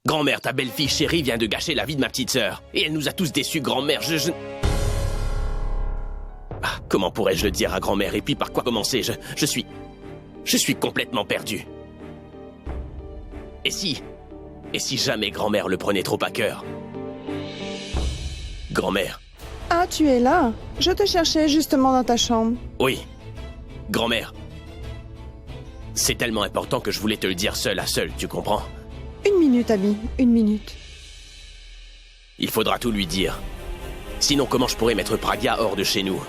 Grand-mère, ta belle-fille chérie vient de gâcher la vie de ma petite sœur. Et elle nous a tous déçus, grand-mère, Ah, comment pourrais-je le dire à grand-mère? Et puis par quoi commencer? Je suis complètement perdu. Et si jamais grand-mère le prenait trop à cœur? Grand-mère. Ah, tu es là? Je te cherchais justement dans ta chambre. Oui. Grand-mère. C'est tellement important que je voulais te le dire seul à seul, tu comprends? 1 minute, Abby. 1 minute. Il faudra tout lui dire. Sinon, comment je pourrais mettre Pragya hors de chez nous?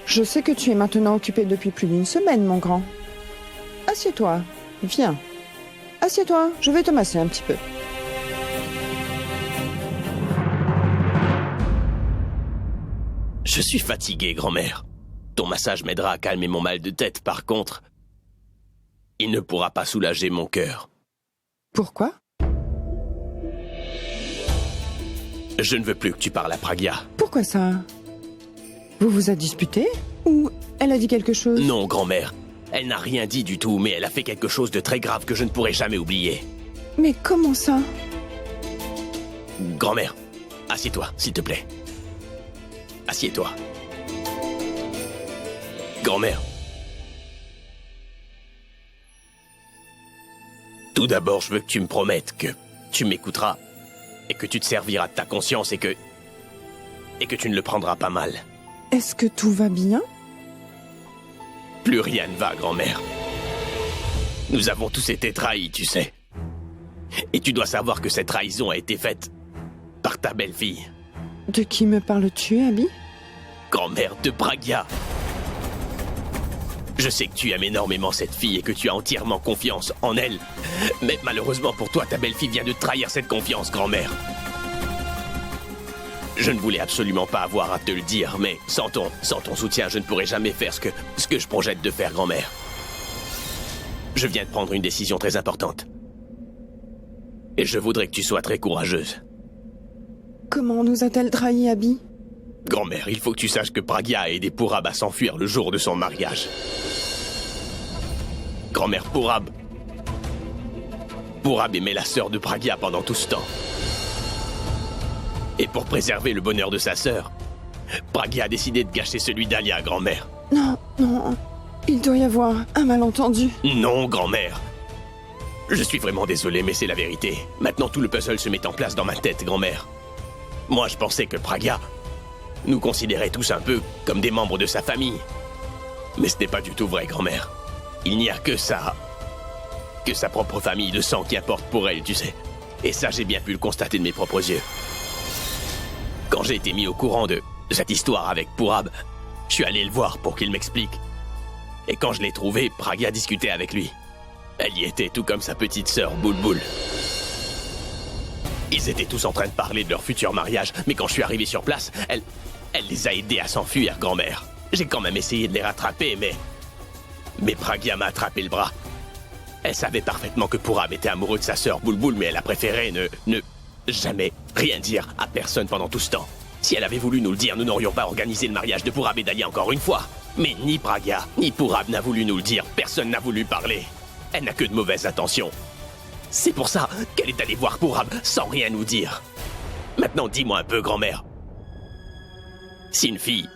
Je sais que tu es maintenant occupé depuis plus d'1 semaine, mon grand. Assieds-toi. Viens. Assieds-toi, je vais te masser un petit peu. Je suis fatigué, grand-mère. Ton massage m'aidera à calmer mon mal de tête, par contre, il ne pourra pas soulager mon cœur. Pourquoi? Je ne veux plus que tu parles à Pragya. Pourquoi ça? Vous vous êtes disputé? Ou elle a dit quelque chose? Non, grand-mère. Elle n'a rien dit du tout, mais elle a fait quelque chose de très grave que je ne pourrai jamais oublier. Mais comment ça? Grand-mère, assieds-toi, s'il te plaît. Assieds-toi. Grand-mère. Tout d'abord, je veux que tu me promettes que tu m'écouteras et que tu te serviras de ta conscience et que tu ne le prendras pas mal. Est-ce que tout va bien? Plus rien ne va, grand-mère. Nous avons tous été trahis, tu sais. Et tu dois savoir que cette trahison a été faite par ta belle-fille. De qui me parles-tu, Abby? Grand-mère de Pragya. Je sais que tu aimes énormément cette fille et que tu as entièrement confiance en elle. Mais malheureusement pour toi, ta belle-fille vient de trahir cette confiance, grand-mère. Je ne voulais absolument pas avoir à te le dire, mais sans ton soutien, je ne pourrais jamais faire ce que je projette de faire, grand-mère. Je viens de prendre une décision très importante. Et je voudrais que tu sois très courageuse. Comment nous a-t-elle trahis, Abby? Grand-mère, il faut que tu saches que Pragya a aidé Purab à s'enfuir le jour de son mariage. Grand-mère, Purab aimait la sœur de Pragya pendant tout ce temps. Et pour préserver le bonheur de sa sœur, Pragya a décidé de gâcher celui d'Alia, grand-mère. Non, non, il doit y avoir un malentendu. Non, grand-mère. Je suis vraiment désolé, mais c'est la vérité. Maintenant, tout le puzzle se met en place dans ma tête, grand-mère. Moi, je pensais que Pragya nous considérait tous un peu comme des membres de sa famille. Mais ce n'est pas du tout vrai, grand-mère. Il n'y a que sa propre famille de sang qui importe pour elle, tu sais. Et ça, j'ai bien pu le constater de mes propres yeux. Quand j'ai été mis au courant de cette histoire avec Purab, je suis allé le voir pour qu'il m'explique. Et quand je l'ai trouvé, Pragya discutait avec lui. Elle y était, tout comme sa petite sœur, Bulbul. Ils étaient tous en train de parler de leur futur mariage, mais quand je suis arrivé sur place, elle les a aidés à s'enfuir, grand-mère. J'ai quand même essayé de les rattraper, mais Pragya m'a attrapé le bras. Elle savait parfaitement que Purab était amoureux de sa sœur Bulbul, mais elle a préféré ne jamais rien dire à personne pendant tout ce temps. Si elle avait voulu nous le dire, nous n'aurions pas organisé le mariage de Purab et d'Alia encore une fois. Mais ni Pragya, ni Purab n'a voulu nous le dire, personne n'a voulu parler. Elle n'a que de mauvaises intentions. C'est pour ça qu'elle est allée voir Purab sans rien nous dire. Maintenant, dis-moi un peu, grand-mère. Si une fille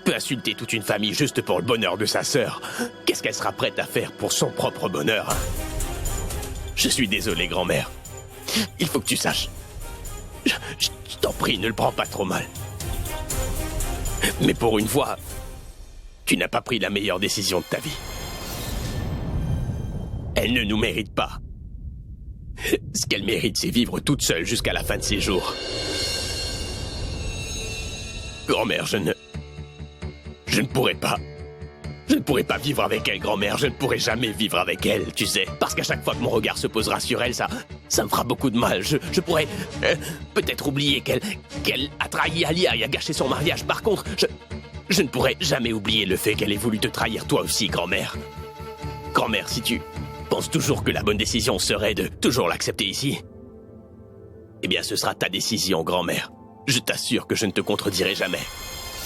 peut insulter toute une famille juste pour le bonheur de sa sœur, qu'est-ce qu'elle sera prête à faire pour son propre bonheur, hein? Je suis désolé, grand-mère. Il faut que tu saches. Je t'en prie, ne le prends pas trop mal. Mais pour une fois, tu n'as pas pris la meilleure décision de ta vie. Elle ne nous mérite pas. Ce qu'elle mérite, c'est vivre toute seule jusqu'à la fin de ses jours. Grand-mère, je ne pourrais pas. Je ne pourrais pas vivre avec elle, grand-mère. Je ne pourrai jamais vivre avec elle, tu sais. Parce qu'à chaque fois que mon regard se posera sur elle, ça me fera beaucoup de mal. Je pourrais peut-être oublier qu'elle a trahi Alia et a gâché son mariage. Par contre, je ne pourrai jamais oublier le fait qu'elle ait voulu te trahir toi aussi, grand-mère. Grand-mère, si tu penses toujours que la bonne décision serait de toujours l'accepter ici, eh bien ce sera ta décision, grand-mère. Je t'assure que je ne te contredirai jamais.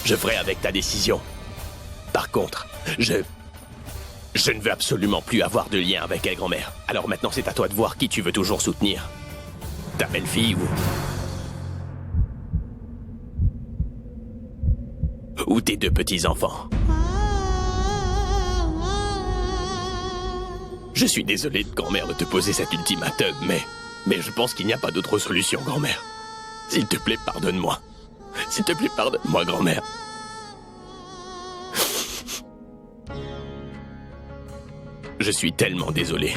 Je ferai avec ta décision. Par contre, Je ne veux absolument plus avoir de lien avec elle, grand-mère. Alors maintenant, c'est à toi de voir qui tu veux toujours soutenir. Ta belle-fille ou tes deux petits-enfants. Je suis désolé, grand-mère, de te poser cet ultimatum, mais je pense qu'il n'y a pas d'autre solution, grand-mère. S'il te plaît, pardonne-moi. S'il te plaît, pardonne-moi, grand-mère. Je suis tellement désolé.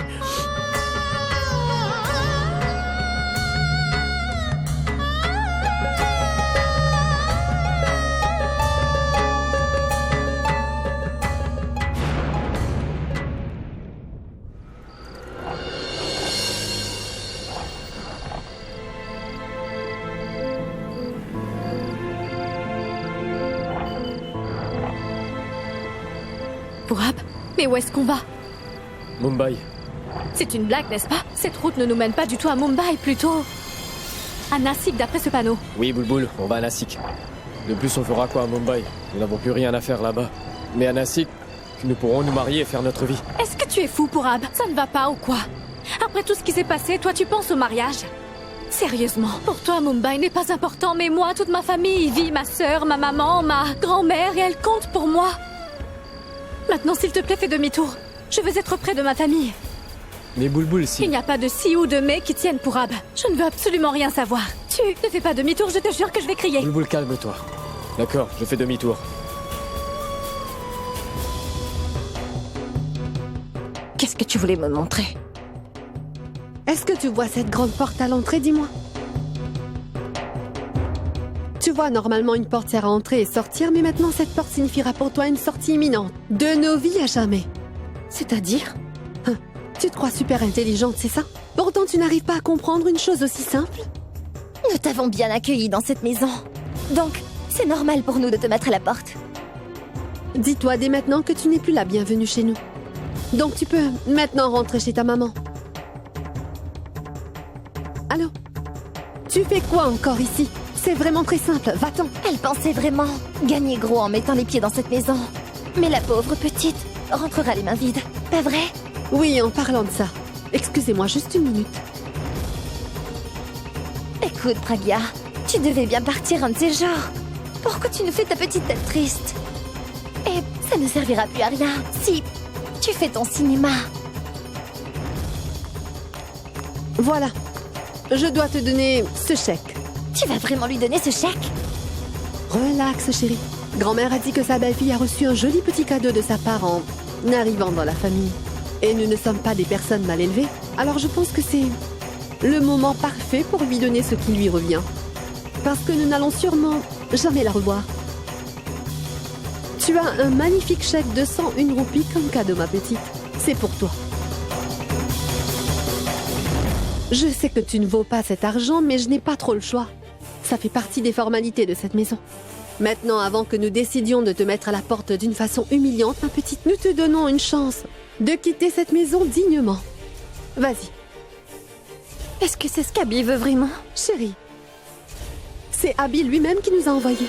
Purab, mais où est-ce qu'on va? Mumbai. C'est une blague, n'est-ce pas? Cette route ne nous mène pas du tout à Mumbai, plutôt à Nasik, d'après ce panneau. Oui, Bulbul, on va à Nasik. De plus, on fera quoi à Mumbai? Nous n'avons plus rien à faire là-bas. Mais à Nasik, nous pourrons nous marier et faire notre vie. Est-ce que tu es fou, Purab? Ça ne va pas ou quoi? Après tout ce qui s'est passé, toi tu penses au mariage? Sérieusement, pour toi Mumbai n'est pas important, mais moi, toute ma famille y vit, ma sœur, ma maman, ma grand-mère, et elle compte pour moi. Maintenant, s'il te plaît, fais demi-tour. Je veux être près de ma famille. Mais Bulbul, si... Il n'y a pas de si ou de mais qui tiennent Purab. Je ne veux absolument rien savoir. Tu ne fais pas demi-tour, je te jure que je vais crier. Bulbul, calme-toi. D'accord, je fais demi-tour. Qu'est-ce que tu voulais me montrer? Est-ce que tu vois cette grande porte à l'entrée, dis-moi? Tu vois, normalement, une porte sert à entrer et sortir, mais maintenant, cette porte signifiera pour toi une sortie imminente. De nos vies à jamais. C'est-à-dire? Tu te crois super intelligente, c'est ça? Pourtant, tu n'arrives pas à comprendre une chose aussi simple? Nous t'avons bien accueilli dans cette maison. Donc, c'est normal pour nous de te mettre à la porte. Dis-toi dès maintenant que tu n'es plus la bienvenue chez nous. Donc tu peux maintenant rentrer chez ta maman. Allô? Tu fais quoi encore ici? C'est vraiment très simple, va-t'en. Elle pensait vraiment gagner gros en mettant les pieds dans cette maison. Mais la pauvre petite rentrera les mains vides, pas vrai? Oui, en parlant de ça. Excusez-moi juste une minute. Écoute, Pragya, tu devais bien partir un de ces jours. Pourquoi tu nous fais ta petite tête triste? Et ça ne servira plus à rien si tu fais ton cinéma. Voilà. Je dois te donner ce chèque. Tu vas vraiment lui donner ce chèque? Relax, chérie. Grand-mère a dit que sa belle-fille a reçu un joli petit cadeau de sa part en arrivant dans la famille. Et nous ne sommes pas des personnes mal élevées, alors je pense que c'est le moment parfait pour lui donner ce qui lui revient. Parce que nous n'allons sûrement jamais la revoir. Tu as un magnifique chèque de 101 roupies comme cadeau, ma petite. C'est pour toi. Je sais que tu ne vaux pas cet argent, mais je n'ai pas trop le choix. Ça fait partie des formalités de cette maison. Maintenant, avant que nous décidions de te mettre à la porte d'une façon humiliante, ma petite, nous te donnons une chance de quitter cette maison dignement. Vas-y. Est-ce que c'est ce qu'Abby veut vraiment? Chérie, c'est Abby lui-même qui nous a envoyés.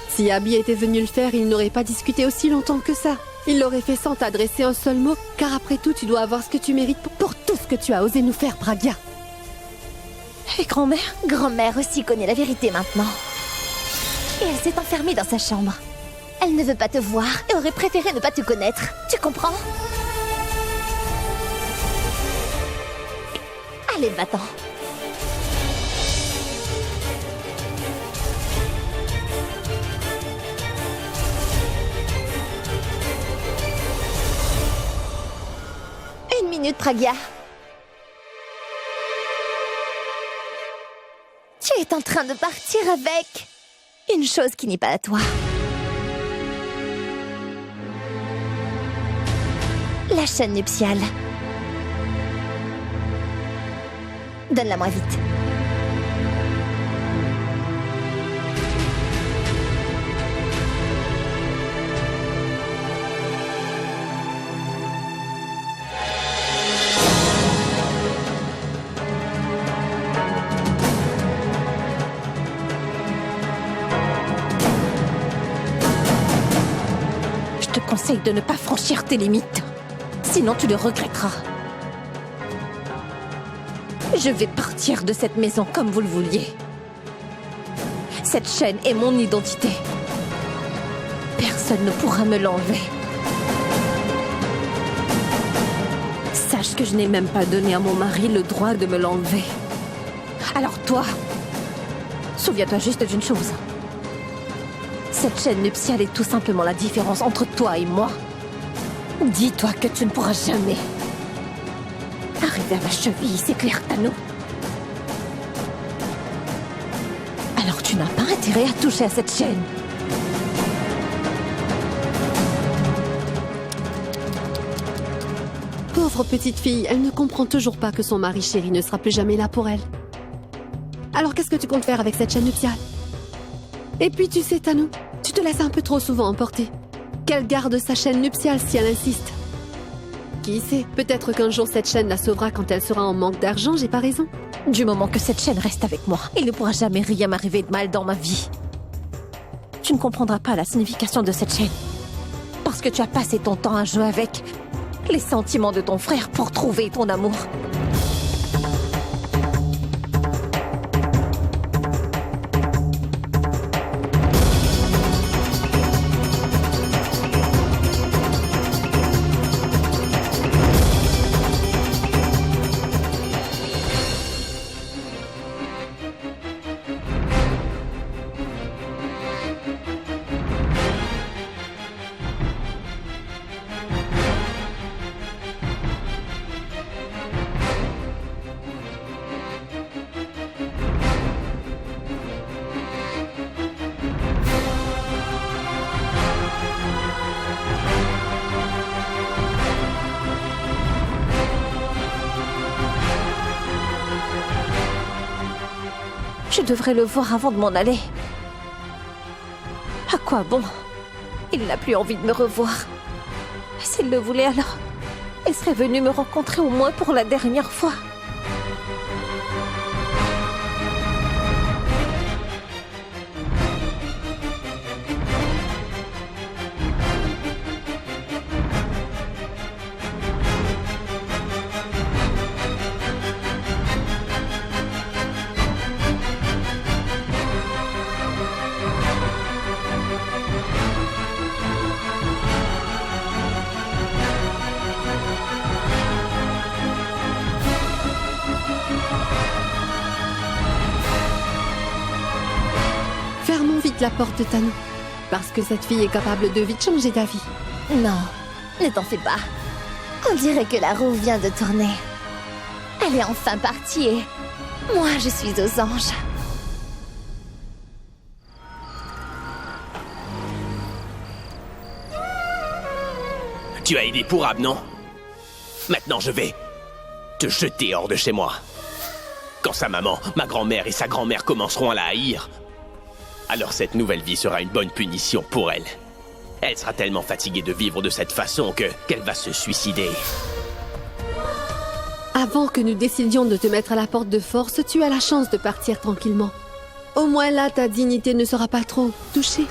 Si Abby était venu le faire, il n'aurait pas discuté aussi longtemps que ça. Il l'aurait fait sans t'adresser un seul mot, car après tout, tu dois avoir ce que tu mérites pour tout ce que tu as osé nous faire, Pragya. Et grand-mère? Grand-mère aussi connaît la vérité maintenant. Et elle s'est enfermée dans sa chambre. Elle ne veut pas te voir et aurait préféré ne pas te connaître. Tu comprends? Allez, va-t'en. Une minute, Pragya. Tu es en train de partir avec une chose qui n'est pas à toi. La chaîne nuptiale. Donne-la-moi vite. essaye de ne pas franchir tes limites. Sinon, tu le regretteras. Je vais partir de cette maison comme vous le vouliez. Cette chaîne est mon identité. Personne ne pourra me l'enlever. Sache que je n'ai même pas donné à mon mari le droit de me l'enlever. Alors toi, souviens-toi juste d'une chose. Cette chaîne nuptiale est tout simplement la différence entre toi et moi. Dis-toi que tu ne pourras jamais arriver à ma cheville, c'est clair, Tano. Alors tu n'as pas intérêt à toucher à cette chaîne. Pauvre petite fille, elle ne comprend toujours pas que son mari chéri ne sera plus jamais là pour elle. Alors qu'est-ce que tu comptes faire avec cette chaîne nuptiale? Et puis tu sais, Tano, tu te laisses un peu trop souvent emporter. Qu'elle garde sa chaîne nuptiale si elle insiste. Qui sait, peut-être qu'un jour cette chaîne la sauvera quand elle sera en manque d'argent, j'ai pas raison? Du moment que cette chaîne reste avec moi, il ne pourra jamais rien m'arriver de mal dans ma vie. Tu ne comprendras pas la signification de cette chaîne. Parce que tu as passé ton temps à jouer avec les sentiments de ton frère pour trouver ton amour. Je devrais le voir avant de m'en aller. À quoi bon? Il n'a plus envie de me revoir. S'il le voulait alors, il serait venu me rencontrer au moins pour la dernière fois. Fermons vite la porte, Tano. Parce que cette fille est capable de vite changer d'avis. Non, ne t'en fais pas. On dirait que la roue vient de tourner. Elle est enfin partie et moi, je suis aux anges. Tu as aidé Pourab, non? Maintenant, je vais te jeter hors de chez moi. Quand sa maman, ma grand-mère et sa grand-mère commenceront à la haïr, alors cette nouvelle vie sera une bonne punition pour elle. Elle sera tellement fatiguée de vivre de cette façon qu'elle va se suicider. Avant que nous décidions de te mettre à la porte de force, tu as la chance de partir tranquillement. Au moins là, ta dignité ne sera pas trop touchée.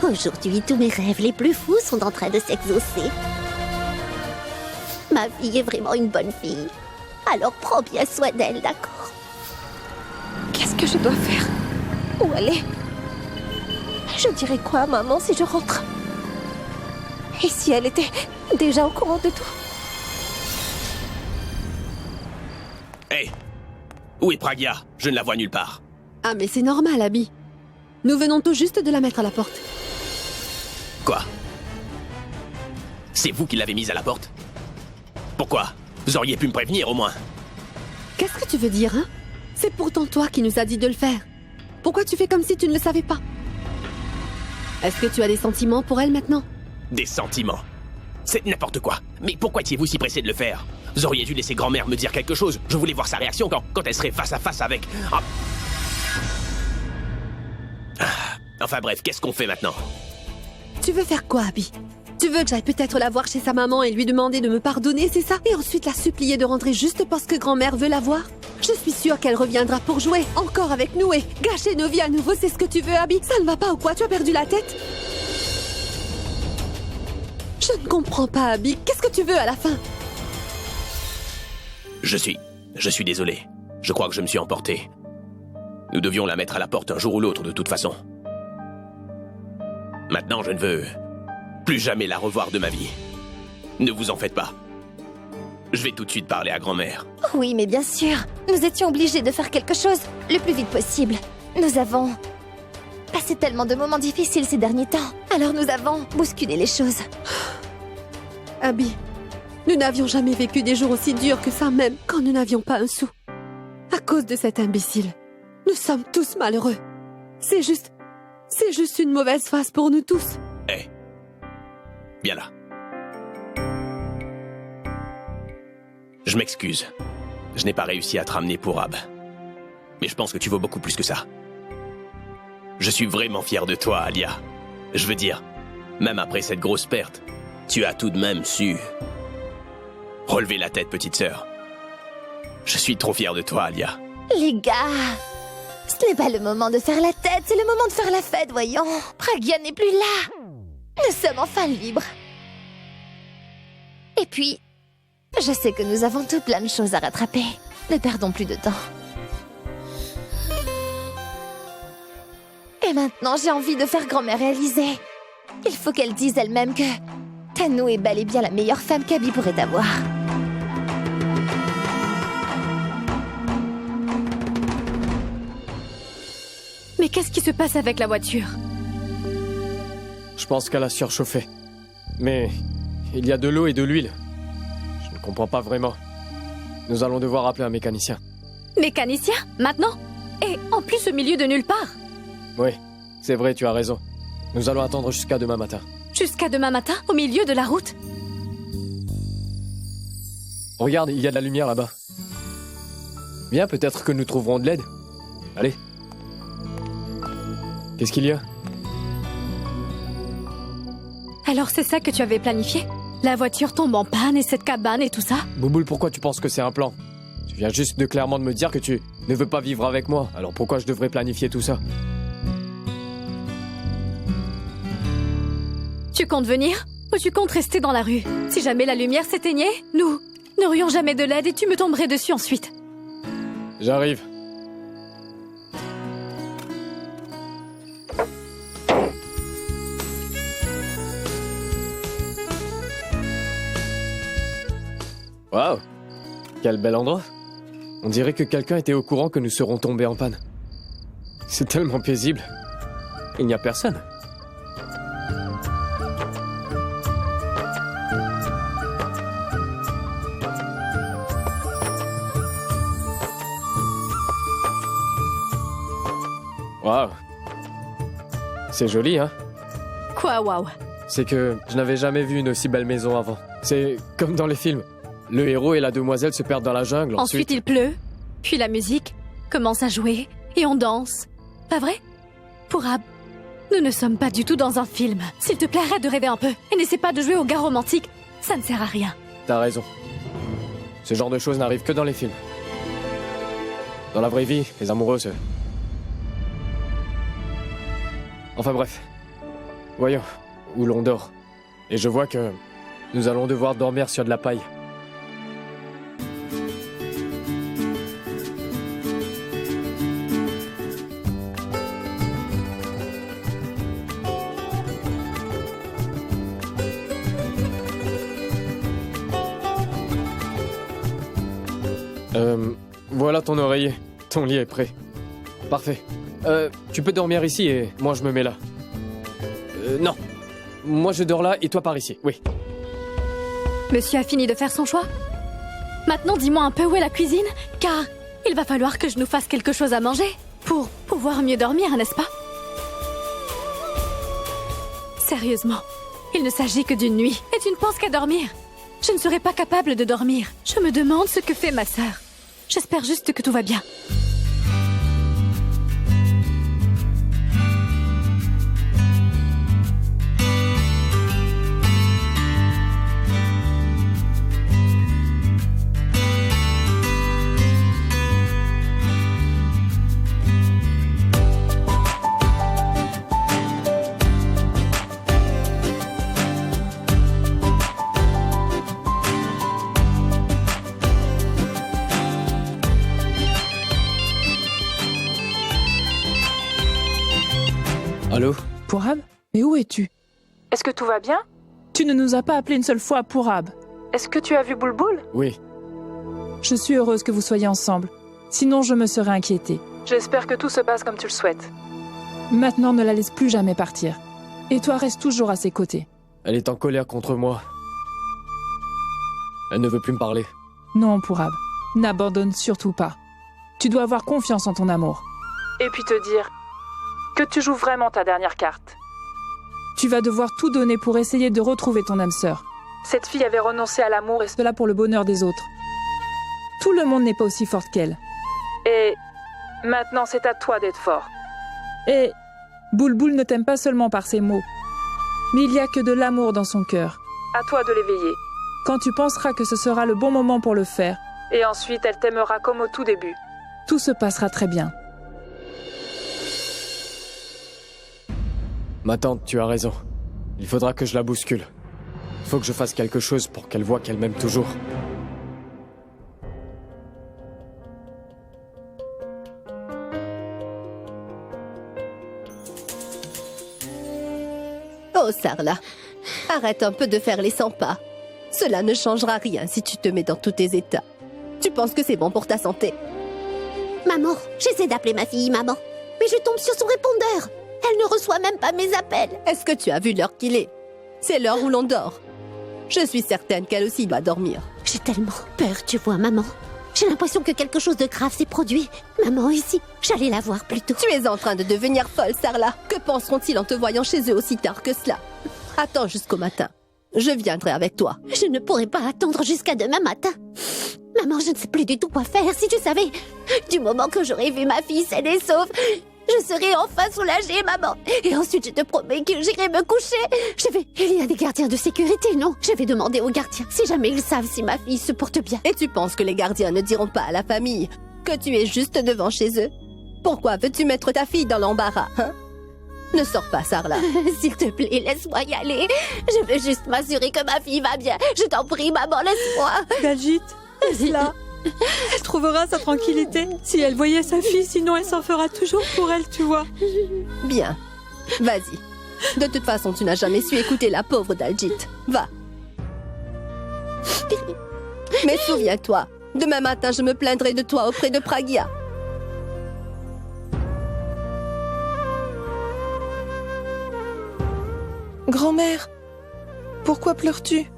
Aujourd'hui, tous mes rêves les plus fous sont en train de s'exaucer. Ma fille est vraiment une bonne fille. Alors prends bien soin d'elle, d'accord? Qu'est-ce que je dois faire? Où aller? Je dirais quoi à maman si je rentre? Et si elle était déjà au courant de tout? Hé! Où est Pragya? Je ne la vois nulle part. Ah mais c'est normal, Abby. Nous venons tout juste de la mettre à la porte. Quoi? C'est vous qui l'avez mise à la porte? Pourquoi? Vous auriez pu me prévenir au moins. Qu'est-ce que tu veux dire, hein? C'est pourtant toi qui nous as dit de le faire. Pourquoi tu fais comme si tu ne le savais pas? Est-ce que tu as des sentiments pour elle maintenant? Des sentiments? C'est n'importe quoi. Mais pourquoi étiez-vous si pressé de le faire? Vous auriez dû laisser grand-mère me dire quelque chose. Je voulais voir sa réaction quand elle serait face à face avec... Enfin bref, qu'est-ce qu'on fait maintenant? Tu veux faire quoi, Abby? Tu veux que j'aille peut-être la voir chez sa maman et lui demander de me pardonner, c'est ça? Et ensuite la supplier de rentrer juste parce que grand-mère veut la voir? Je suis sûre qu'elle reviendra pour jouer encore avec nous et gâcher nos vies à nouveau, c'est ce que tu veux, Abby? Ça ne va pas ou quoi? Tu as perdu la tête? Je ne comprends pas, Abby. Qu'est-ce que tu veux à la fin? Je suis désolé. Je crois que je me suis emporté. Nous devions la mettre à la porte un jour ou l'autre de toute façon. Maintenant, je ne veux plus jamais la revoir de ma vie. Ne vous en faites pas. Je vais tout de suite parler à grand-mère. Oui, mais bien sûr. Nous étions obligés de faire quelque chose le plus vite possible. Nous avons passé tellement de moments difficiles ces derniers temps. Alors nous avons bousculé les choses. Abby, nous n'avions jamais vécu des jours aussi durs que ça, même quand nous n'avions pas un sou. À cause de cet imbécile. Nous sommes tous malheureux. C'est juste une mauvaise phase pour nous tous. Hé, viens là. Je m'excuse. Je n'ai pas réussi à te ramener pour Ab. Mais je pense que tu vaux beaucoup plus que ça. Je suis vraiment fier de toi, Alia. Je veux dire, même après cette grosse perte, tu as tout de même su relever la tête, petite sœur. Je suis trop fier de toi, Alia. Les gars, ce n'est pas le moment de faire la tête, c'est le moment de faire la fête, voyons. Pragya n'est plus là. Nous sommes enfin libres. Et puis, je sais que nous avons tout plein de choses à rattraper. Ne perdons plus de temps. Et maintenant, j'ai envie de faire grand-mère réaliser. Il faut qu'elle dise elle-même que Tano est bel et bien la meilleure femme qu'Abby pourrait avoir. Mais qu'est-ce qui se passe avec la voiture? Je pense qu'elle a surchauffé. Mais il y a de l'eau et de l'huile. Je ne comprends pas vraiment. Nous allons devoir appeler un mécanicien. Mécanicien? Maintenant? Et en plus au milieu de nulle part? Oui, c'est vrai, tu as raison. Nous allons attendre jusqu'à demain matin. Jusqu'à demain matin? Au milieu de la route? Regarde, il y a de la lumière là-bas. Viens, peut-être que nous trouverons de l'aide. Allez. Qu'est-ce qu'il y a? Alors c'est ça que tu avais planifié? La voiture tombe en panne et cette cabane et tout ça? Bouboule, pourquoi tu penses que c'est un plan? Tu viens juste de clairement de me dire que tu ne veux pas vivre avec moi. Alors pourquoi je devrais planifier tout ça? Tu comptes venir? Ou tu comptes rester dans la rue? Si jamais la lumière s'éteignait, nous n'aurions jamais de l'aide et tu me tomberais dessus ensuite. J'arrive. Waouh! Quel bel endroit! On dirait que quelqu'un était au courant que nous serons tombés en panne. C'est tellement paisible. Il n'y a personne. Waouh! C'est joli, hein? Quoi, waouh? C'est que je n'avais jamais vu une aussi belle maison avant. C'est comme dans les films. Le héros et la demoiselle se perdent dans la jungle. Ensuite il pleut, puis la musique commence à jouer et on danse. Pas vrai? Pour Ab, nous ne sommes pas du tout dans un film. S'il te plaît, arrête de rêver un peu et n'essaie pas de jouer au gars romantique. Ça ne sert à rien. T'as raison. Ce genre de choses n'arrive que dans les films. Dans la vraie vie, les amoureux se... Enfin bref. Voyons, où l'on dort. Et je vois que nous allons devoir dormir sur de la paille. Voilà ton oreiller. Ton lit est prêt. Parfait. Tu peux dormir ici et moi je me mets là. Non. Moi je dors là et toi par ici, oui. Monsieur a fini de faire son choix? Maintenant dis-moi un peu où est la cuisine, car il va falloir que je nous fasse quelque chose à manger pour pouvoir mieux dormir, n'est-ce pas? Sérieusement, il ne s'agit que d'une nuit et tu ne penses qu'à dormir. Je ne serai pas capable de dormir. Je me demande ce que fait ma sœur. J'espère juste que tout va bien. Allô? Pourab? Mais où es-tu? Est-ce que tout va bien? Tu ne nous as pas appelé une seule fois, Pourab. Est-ce que tu as vu Boulboul? Oui. Je suis heureuse que vous soyez ensemble. Sinon, je me serais inquiétée. J'espère que tout se passe comme tu le souhaites. Maintenant, ne la laisse plus jamais partir. Et toi, reste toujours à ses côtés. Elle est en colère contre moi. Elle ne veut plus me parler. Non, Pourab. N'abandonne surtout pas. Tu dois avoir confiance en ton amour. Et puis te dire que tu joues vraiment ta dernière carte. Tu vas devoir tout donner pour essayer de retrouver ton âme sœur. Cette fille avait renoncé à l'amour et Cela pour le bonheur des autres. Tout le monde n'est pas aussi forte qu'elle. Et maintenant, c'est à toi d'être fort. Et Boulboul ne t'aime pas seulement par ses mots, mais il y a que de l'amour dans son cœur. À toi de l'éveiller. Quand tu penseras que ce sera le bon moment pour le faire, Et ensuite, elle t'aimera comme au tout début. tout se passera très bien. Ma tante, tu as raison. Il faudra que je la bouscule. Il faut que je fasse quelque chose pour qu'elle voie qu'elle m'aime toujours. Oh, Sarla, arrête un peu de faire les 100 pas. Cela ne changera rien si tu te mets dans tous tes états. Tu penses que c'est bon pour ta santé? Maman, j'essaie d'appeler ma fille maman, mais je tombe sur son répondeur. Elle ne reçoit même pas mes appels. Est-ce que tu as vu l'heure qu'il est? C'est l'heure où l'on dort. Je suis certaine qu'elle aussi doit dormir. J'ai tellement peur, tu vois, maman. J'ai l'impression que quelque chose de grave s'est produit. Maman, ici, j'allais la voir plus tôt. Tu es en train de devenir folle, Sarla. Que penseront-ils en te voyant chez eux aussi tard que cela? Attends jusqu'au matin. Je viendrai avec toi. Je ne pourrai pas attendre jusqu'à demain matin. Maman, je ne sais plus du tout quoi faire, si tu savais. Du moment que j'aurai vu ma fille saine et sauve, je serai enfin soulagée, maman. Et ensuite, je te promets que j'irai me coucher. Il y a des gardiens de sécurité, non? Je vais demander aux gardiens si jamais ils savent si ma fille se porte bien. Et tu penses que les gardiens ne diront pas à la famille que tu es juste devant chez eux? Pourquoi veux-tu mettre ta fille dans l'embarras, hein? Ne sors pas, Sarla. S'il te plaît, laisse-moi y aller. Je veux juste m'assurer que ma fille va bien. Je t'en prie, maman, laisse-moi. Dalgit, cela. Elle trouvera sa tranquillité si elle voyait sa fille, sinon elle s'en fera toujours pour elle, tu vois. Bien. Vas-y. De toute façon, tu n'as jamais su écouter la pauvre Dalgit. Va. Mais souviens-toi, demain matin, je me plaindrai de toi auprès de Pragya. Grand-mère, pourquoi pleures-tu?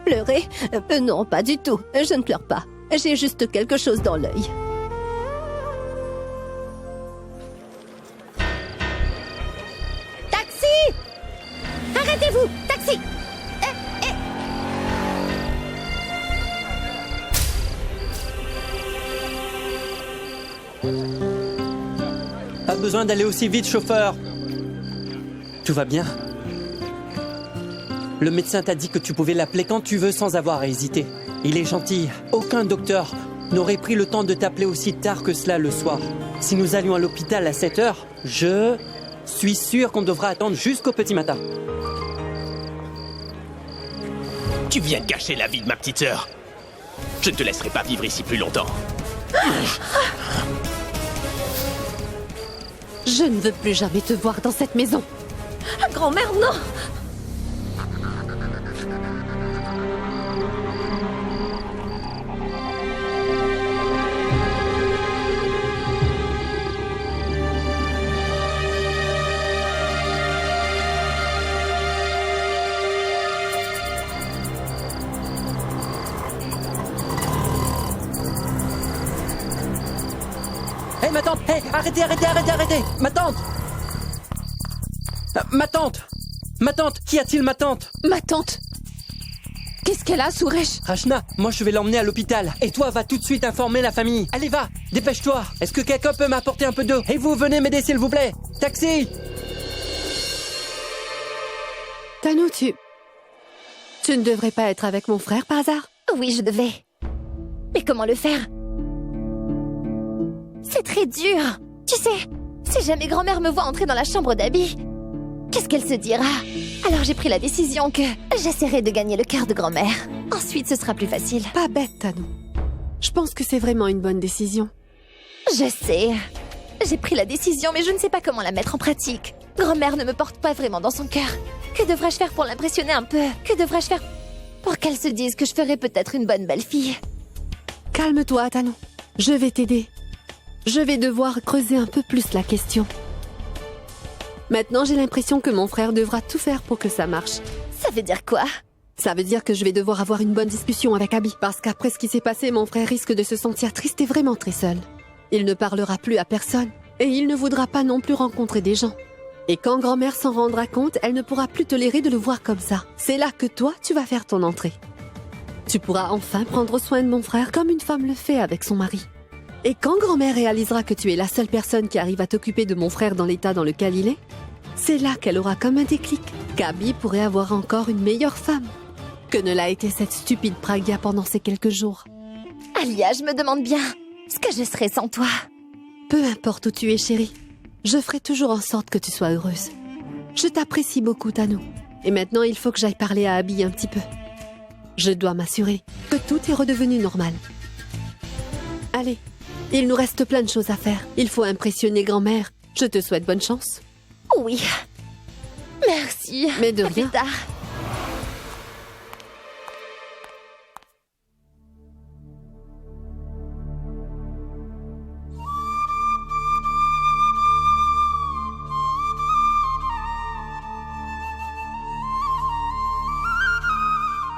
Pleurer? Non, pas du tout. Je ne pleure pas. J'ai juste quelque chose dans l'œil. Taxi! Arrêtez-vous! Taxi! Pas besoin d'aller aussi vite, chauffeur. Tout va bien? Le médecin t'a dit que tu pouvais l'appeler quand tu veux sans avoir à hésiter. Il est gentil. Aucun docteur n'aurait pris le temps de t'appeler aussi tard que cela le soir. Si nous allions à l'hôpital à 7 heures, je suis sûr qu'on devra attendre jusqu'au petit matin. Tu viens de gâcher la vie de ma petite sœur. Je ne te laisserai pas vivre ici plus longtemps. Je ne veux plus jamais te voir dans cette maison. Grand-mère, non! Hé, ma tante! Hé, arrêtez! Ma tante! Ma tante! Ma tante! Qu'y a-t-il, ma tante? Ma tante? Qu'est-ce qu'elle a, Suresh? Rachna, moi je vais l'emmener à l'hôpital. Et toi, va tout de suite informer la famille. Allez, va! Dépêche-toi! Est-ce que quelqu'un peut m'apporter un peu d'eau? Et vous, venez m'aider, s'il vous plaît! Taxi! Tanou, tu ne devrais pas être avec mon frère par hasard? Oui, je devais. Mais comment le faire? C'est très dur. Tu sais, si jamais grand-mère me voit entrer dans la chambre d'Abby, qu'est-ce qu'elle se dira? Alors j'ai pris la décision que j'essaierai de gagner le cœur de grand-mère. Ensuite, ce sera plus facile. Pas bête, Tanou. Je pense que c'est vraiment une bonne décision. Je sais. J'ai pris la décision, mais je ne sais pas comment la mettre en pratique. Grand-mère ne me porte pas vraiment dans son cœur. Que devrais-je faire pour l'impressionner un peu? Que devrais-je faire pour qu'elle se dise que je ferais peut-être une bonne belle-fille? Calme-toi, Atanou. Je vais t'aider. Je vais devoir creuser un peu plus la question. Maintenant, j'ai l'impression que mon frère devra tout faire pour que ça marche. Ça veut dire quoi? Ça veut dire que je vais devoir avoir une bonne discussion avec Abby. Parce qu'après ce qui s'est passé, mon frère risque de se sentir triste et vraiment très seul. Il ne parlera plus à personne. Et il ne voudra pas non plus rencontrer des gens. Et quand grand-mère s'en rendra compte, elle ne pourra plus tolérer de le voir comme ça. C'est là que toi, tu vas faire ton entrée. Tu pourras enfin prendre soin de mon frère comme une femme le fait avec son mari. Et quand grand-mère réalisera que tu es la seule personne qui arrive à t'occuper de mon frère dans l'état dans lequel il est, c'est là qu'elle aura comme un déclic. Qu'Abby pourrait avoir encore une meilleure femme que ne l'a été cette stupide Pragya pendant ces quelques jours. Alia, je me demande bien ce que je serais sans toi. Peu importe où tu es, chérie. Je ferai toujours en sorte que tu sois heureuse. Je t'apprécie beaucoup, Tanou. Et maintenant, il faut que j'aille parler à Abby un petit peu. Je dois m'assurer que tout est redevenu normal. Allez, il nous reste plein de choses à faire. Il faut impressionner grand-mère. Je te souhaite bonne chance. Oui. Merci. Mais de à rien. Plus tard.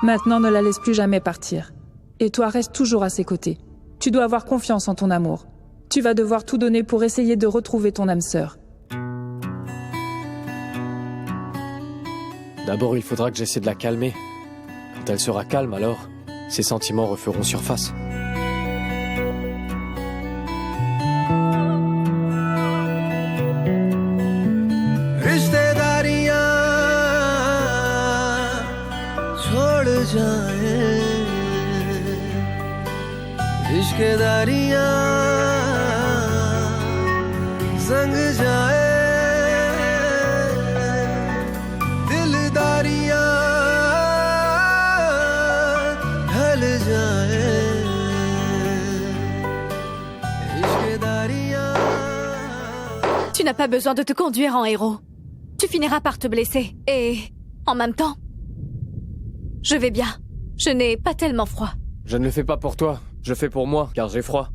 Maintenant, ne la laisse plus jamais partir. Et toi, reste toujours à ses côtés. Tu dois avoir confiance en ton amour. Tu vas devoir tout donner pour essayer de retrouver ton âme sœur. D'abord, il faudra que j'essaie de la calmer. Quand elle sera calme, alors, ses sentiments referont surface. Tu n'as pas besoin de te conduire en héros. Tu finiras par te blesser. Et en même temps, je vais bien. Je n'ai pas tellement froid. Je ne le fais pas pour toi, je fais pour moi, car j'ai froid.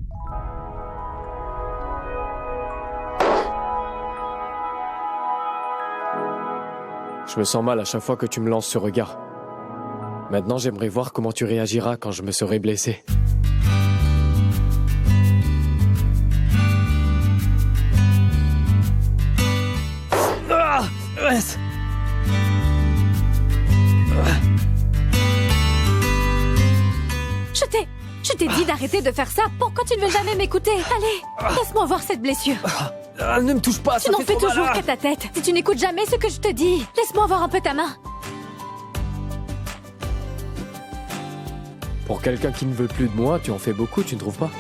Je me sens mal à chaque fois que tu me lances ce regard. Maintenant, j'aimerais voir comment tu réagiras quand je me serai blessé. Ah, reste. Je t'ai dit d'arrêter de faire ça. Pourquoi tu ne veux jamais m'écouter? Allez, laisse-moi voir cette blessure. Ne me touche pas, tu n'en fais toujours qu'à ta tête. Si tu n'écoutes jamais ce que je te dis, laisse-moi voir un peu ta main. Pour quelqu'un qui ne veut plus de moi, tu en fais beaucoup, tu ne trouves pas?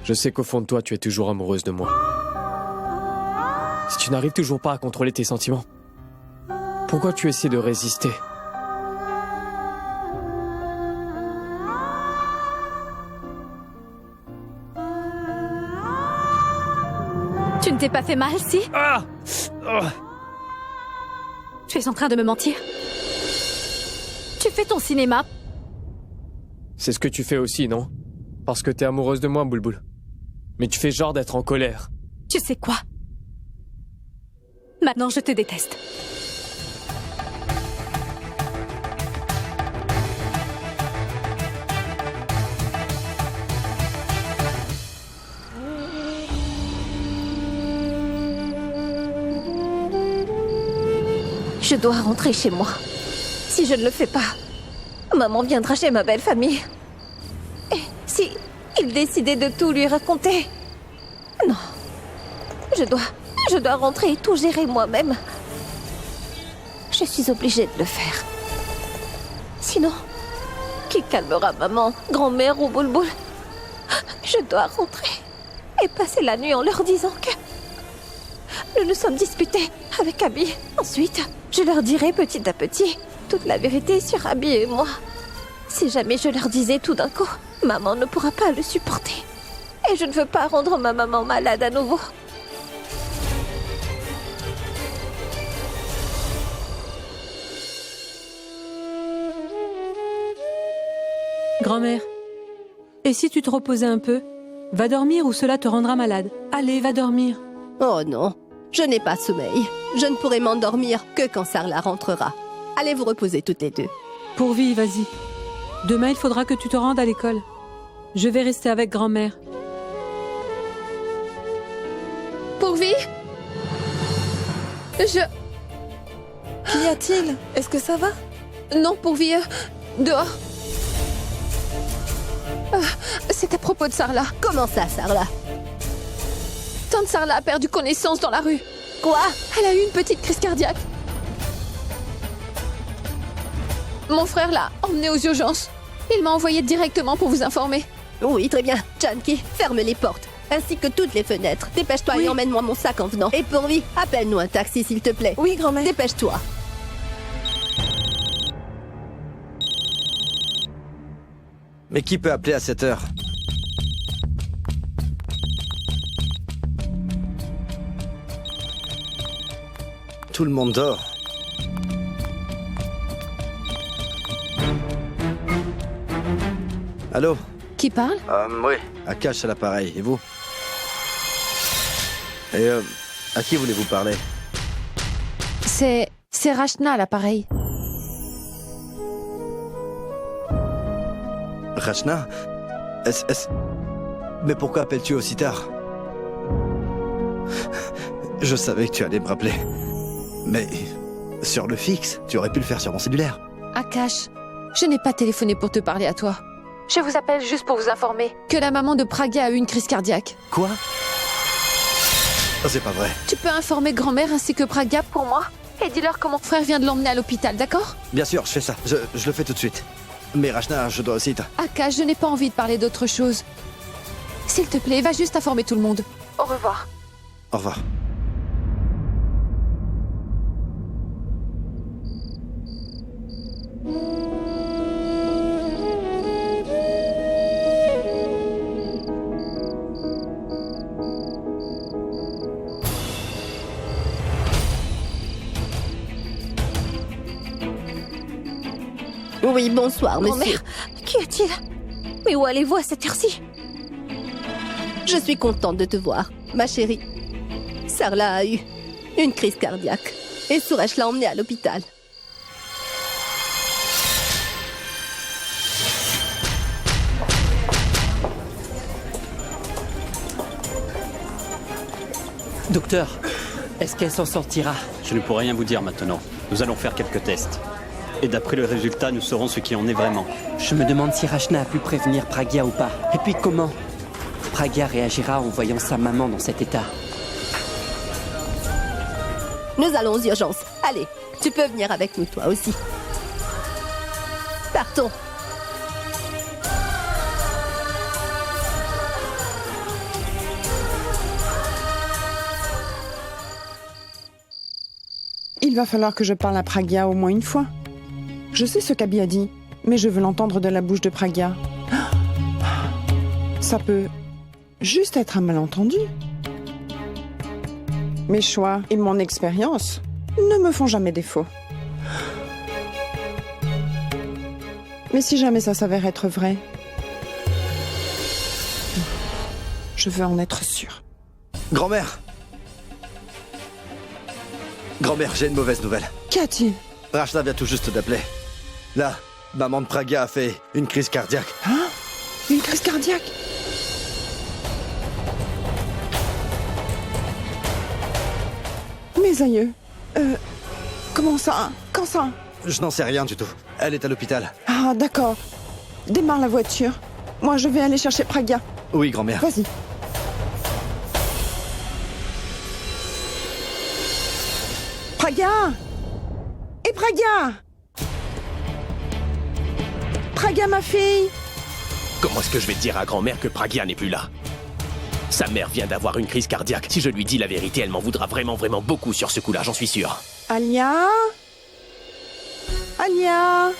Je sais qu'au fond de toi, tu es toujours amoureuse de moi. Si tu n'arrives toujours pas à contrôler tes sentiments, pourquoi tu essaies de résister? Tu ne t'es pas fait mal, si? Tu es en train de me mentir? Tu fais ton cinéma? C'est ce que tu fais aussi, non? Parce que t'es amoureuse de moi, Boulboul. Mais tu fais genre d'être en colère. Tu sais quoi? Maintenant, je te déteste. Je dois rentrer chez moi. Si je ne le fais pas, maman viendra chez ma belle famille. Et si il décidait de tout lui raconter? Non. Je dois rentrer et tout gérer moi-même. Je suis obligée de le faire. Sinon, qui calmera maman, grand-mère ou Boulboul? Je dois rentrer et passer la nuit en leur disant que nous nous sommes disputés avec Abby. Ensuite, je leur dirai petit à petit toute la vérité sur Abby et moi. Si jamais je leur disais tout d'un coup, Maman ne pourra pas le supporter. Et je ne veux pas rendre ma maman malade à nouveau. Grand-mère, et si tu te reposais un peu? Va dormir ou cela te rendra malade. Allez, va dormir. Oh non, je n'ai pas sommeil. Je ne pourrai m'endormir que quand Sarla rentrera. Allez vous reposer toutes les deux. Pourvi, vas-y. Demain, il faudra que tu te rendes à l'école. Je vais rester avec grand-mère. Pourvi? Qu'y a-t-il? Est-ce que ça va? Non, Pourvi, dehors. C'est à propos de Sarla. Comment ça, Sarla? Tante Sarla a perdu connaissance dans la rue. Quoi? Elle a eu une petite crise cardiaque. Mon frère l'a emmenée aux urgences. Il m'a envoyé directement pour vous informer. Oui, très bien. Janky, ferme les portes, ainsi que toutes les fenêtres. Dépêche-toi et emmène-moi mon sac en venant. Et Pourvi, appelle-nous un taxi, s'il te plaît. Oui, grand-mère. Dépêche-toi. Mais qui peut appeler à cette heure? Tout le monde dort. Allô? Qui parle? Oui. Akash à l'appareil. Et vous? Et à qui voulez-vous parler? C'est Rachna à l'appareil. Rachna? Mais pourquoi appelles-tu aussi tard? Je savais que tu allais me rappeler. Mais sur le fixe, tu aurais pu le faire sur mon cellulaire. Akash, je n'ai pas téléphoné pour te parler à toi. Je vous appelle juste pour vous informer que la maman de Pragya a eu une crise cardiaque. Quoi? Oh, c'est pas vrai. Tu peux informer grand-mère ainsi que Pragya pour moi? Et dis-leur que mon frère vient de l'emmener à l'hôpital, d'accord? Bien sûr, je fais ça. Je le fais tout de suite. Mais Rachna, je dois aussi... Akash, je n'ai pas envie de parler d'autre chose. S'il te plaît, va juste informer tout le monde. Au revoir. Au revoir. Oui, bonsoir, monsieur. Grand-mère, qu'y a-t-il? Mais où allez-vous à cette heure-ci? Je suis contente de te voir, ma chérie. Sarla a eu une crise cardiaque et Suresh l'a emmenée à l'hôpital. Docteur, est-ce qu'elle s'en sortira? Je ne pourrais rien vous dire maintenant. Nous allons faire quelques tests. Et d'après le résultat, nous saurons ce qui en est vraiment. Je me demande si Rachna a pu prévenir Pragya ou pas. Et puis comment Pragya réagira en voyant sa maman dans cet état. Nous allons aux urgences. Allez, tu peux venir avec nous, toi aussi. Partons. Il va falloir que je parle à Pragya au moins une fois. Je sais ce qu'Abby a dit, mais je veux l'entendre de la bouche de Pragya. Ça peut juste être un malentendu. Mes choix et mon expérience ne me font jamais défaut. Mais si jamais ça s'avère être vrai, je veux en être sûre. Grand-mère! Grand-mère, j'ai une mauvaise nouvelle. Qu'y a-t-il? Rachna vient tout juste d'appeler. Là, maman de Pragya a fait une crise cardiaque. Hein? Une crise cardiaque? Mes aïeux. Comment ça? Quand ça? Je n'en sais rien du tout. Elle est à l'hôpital. Ah, d'accord. Démarre la voiture. Moi, je vais aller chercher Pragya. Oui, grand-mère. Vas-y. Pragya! Et Pragya! Pragya, ma fille! Comment est-ce que je vais dire à grand-mère que Pragya n'est plus là? Sa mère vient d'avoir une crise cardiaque. Si je lui dis la vérité, elle m'en voudra vraiment, vraiment beaucoup sur ce coup-là, j'en suis sûr. Alia? Alia?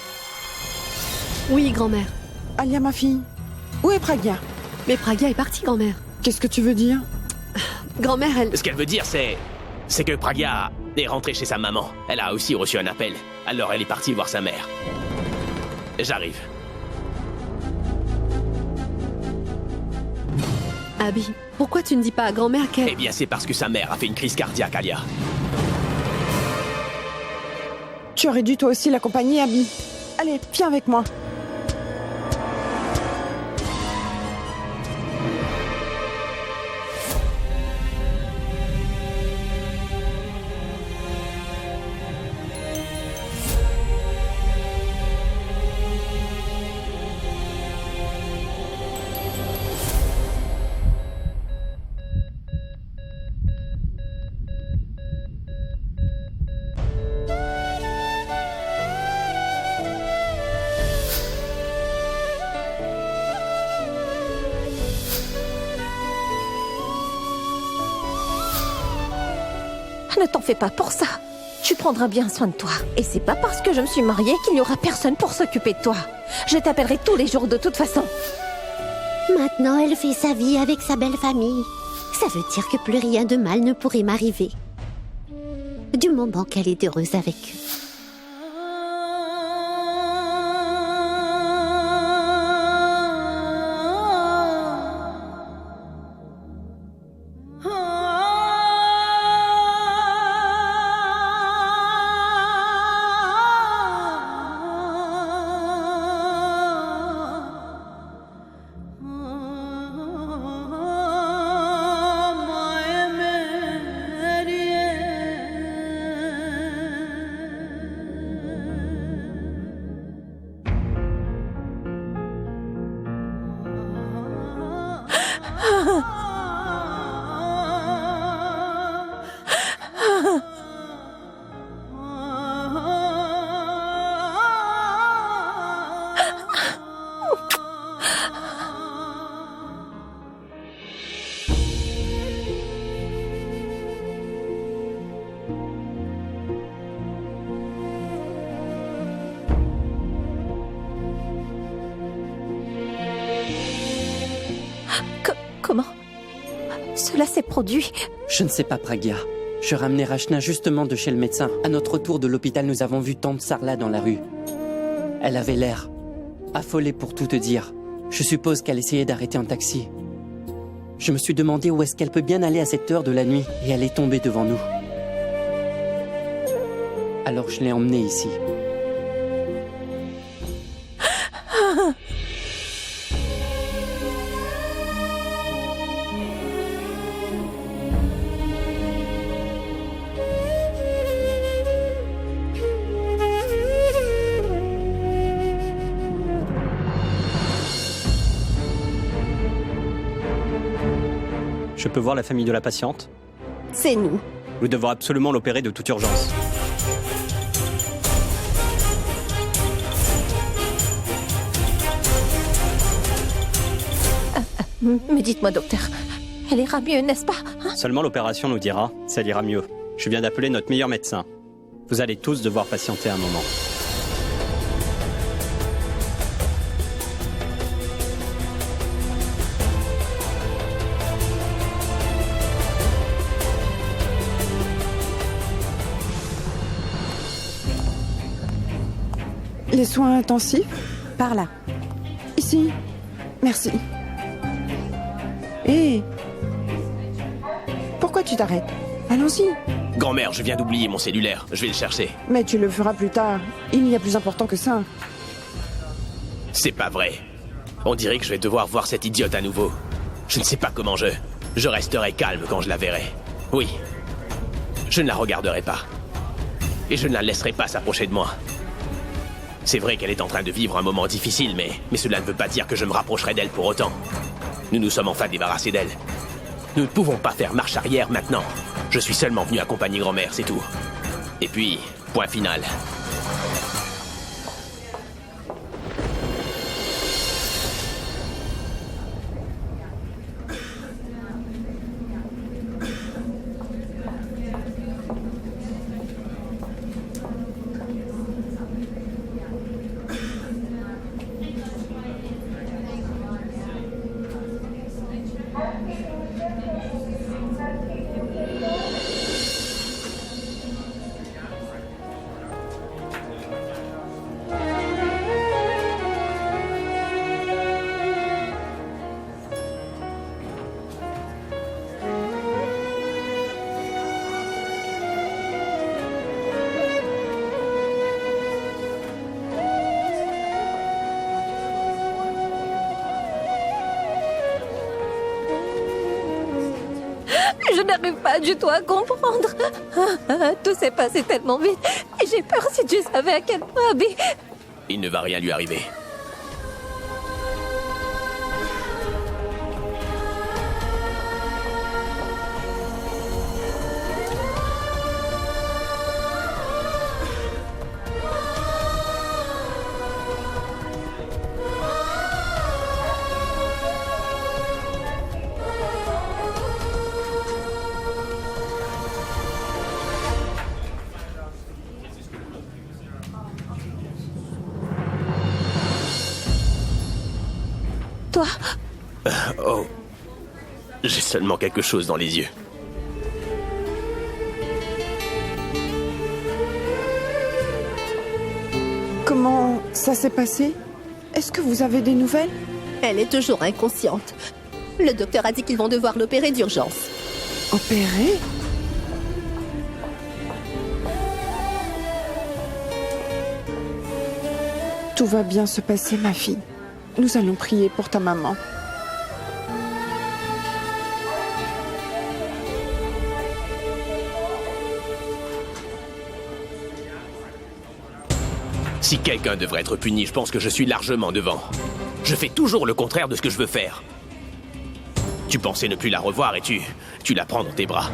Oui, grand-mère. Alia, ma fille, Où est Pragya? Mais Pragya est partie, grand-mère. Qu'est-ce que tu veux dire? Grand-mère, elle... Ce qu'elle veut dire, c'est que Pragya est rentrée chez sa maman. Elle a aussi reçu un appel. Alors elle est partie voir sa mère. J'arrive. Abby, pourquoi tu ne dis pas à grand-mère qu'elle... Eh bien, c'est parce que sa mère a fait une crise cardiaque, Alia. Tu aurais dû toi aussi l'accompagner, Abby. Allez, viens avec moi. Ne t'en fais pas pour ça. Tu prendras bien soin de toi. Et c'est pas parce que je me suis mariée qu'il n'y aura personne pour s'occuper de toi. Je t'appellerai tous les jours de toute façon. Maintenant, elle fait sa vie avec sa belle famille. Ça veut dire que plus rien de mal ne pourrait m'arriver. Du moment qu'elle est heureuse avec eux. Comment cela s'est produit? Je ne sais pas, Pragya. Je ramenais Rachna justement de chez le médecin. À notre retour de l'hôpital, nous avons vu Tante Sarla dans la rue. Elle avait l'air affolée pour tout te dire. Je suppose qu'elle essayait d'arrêter un taxi. Je me suis demandé où est-ce qu'elle peut bien aller à cette heure de la nuit et elle est tombée devant nous. Alors je l'ai emmenée ici. Je peux voir la famille de la patiente? C'est nous. Nous devons absolument l'opérer de toute urgence. Mais dites-moi, docteur, elle ira mieux, n'est-ce pas, hein? Seulement l'opération nous dira si elle ira mieux. Je viens d'appeler notre meilleur médecin. Vous allez tous devoir patienter un moment. Les soins intensifs? Par là. Ici. Merci. Hé! Pourquoi tu t'arrêtes? Allons-y. Grand-mère, je viens d'oublier mon cellulaire. Je vais le chercher. Mais tu le feras plus tard. Il y a plus important que ça. C'est pas vrai. On dirait que je vais devoir voir cette idiote à nouveau. Je ne sais pas comment je resterai calme quand je la verrai. Oui. Je ne la regarderai pas. Et je ne la laisserai pas s'approcher de moi. C'est vrai qu'elle est en train de vivre un moment difficile, mais cela ne veut pas dire que je me rapprocherai d'elle pour autant. Nous nous sommes enfin débarrassés d'elle. Nous ne pouvons pas faire marche arrière maintenant. Je suis seulement venu accompagner grand-mère, c'est tout. Et puis, point final. Je n'arrive pas du tout à comprendre. Tout s'est passé tellement vite. Et j'ai peur si tu savais à quel point Abby... Il ne va rien lui arriver. Toi? Oh. J'ai seulement quelque chose dans les yeux. Comment ça s'est passé? Est-ce que vous avez des nouvelles? Elle est toujours inconsciente. Le docteur a dit qu'ils vont devoir l'opérer d'urgence. Opérer? Tout va bien se passer, ma fille. Nous allons prier pour ta maman. Si quelqu'un devrait être puni, je pense que je suis largement devant. Je fais toujours le contraire de ce que je veux faire. Tu pensais ne plus la revoir et tu la prends dans tes bras.